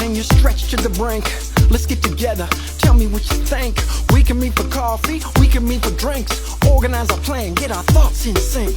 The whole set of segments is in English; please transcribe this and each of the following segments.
and you're stretched to the brink. Let's get together, tell me what you think. We can meet for coffee, we can meet for drinks. Organize our plan, get our thoughts in sync.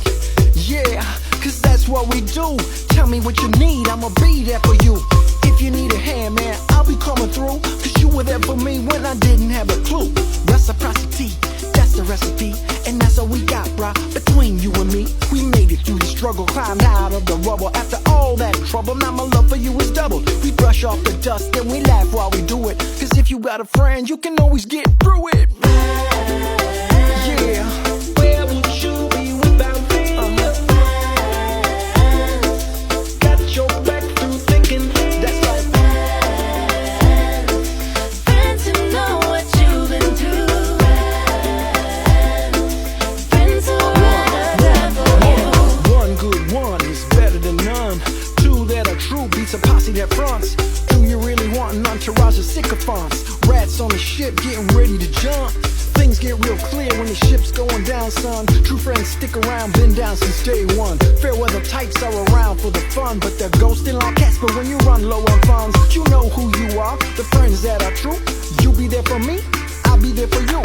Yeah, cause that's what we do. Tell me what you need, I'ma be there for you. If you need a hand, man, I'll be coming through. Cause you were there for me when I didn't have a clue. Reciprocity, that's the recipe. And that's all we got, bruh, between you and me. We made it through the struggle, climbed out of the rubble. After all that trouble, now my love for you is doubled. We brush off the dust and we laugh while we do it. Cause if you got a friend, you can always get through it. Yeah. Where would you be without me? Got your back through thinking, that's right. Friends who know what you've been through. Friends who are there for you. One good one is better than none. Two that are true beats a posse that fronts. Do you really want an entourage of sycophants? Rats on the ship getting ready to jump. Things get real clear when the ship's going down, son. True friends stick around, been down since day one. Fair weather types are around for the fun, but they're ghosting like Casper when you run low on funds. You know who you are, the friends that are true. You be there for me, I'll be there for you.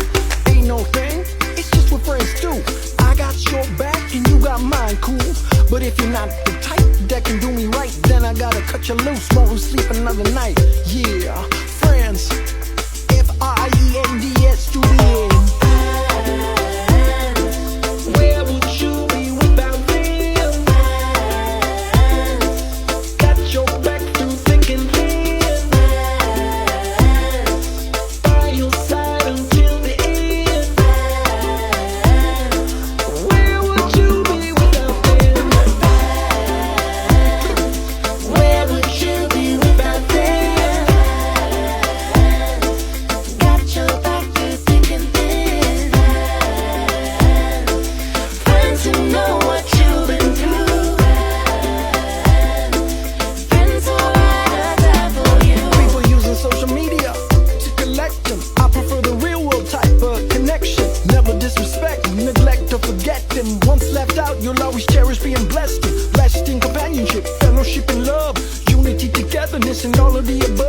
Ain't no thing, it's just what friends do. I got your back and you got mine, cool. But if you're not the type that can do me right, then I gotta cut you loose, won't sleep another night. Yeah, friends, F-R-I-E-N-D-S to the end. Where would you be without me? Got your back through thinking. By your side until the end. Where would you be without them? Where would you be without them? Got your back through thick and thin. Friends who know what you've been through. Friends who are there for you. People using social media to collect them. I prefer the real world type of connection. Never disrespect, neglect, or forget them. Once left out, you'll always cherish being blessed. Blessed in companionship, fellowship, and love. Unity, togetherness, and all of the above.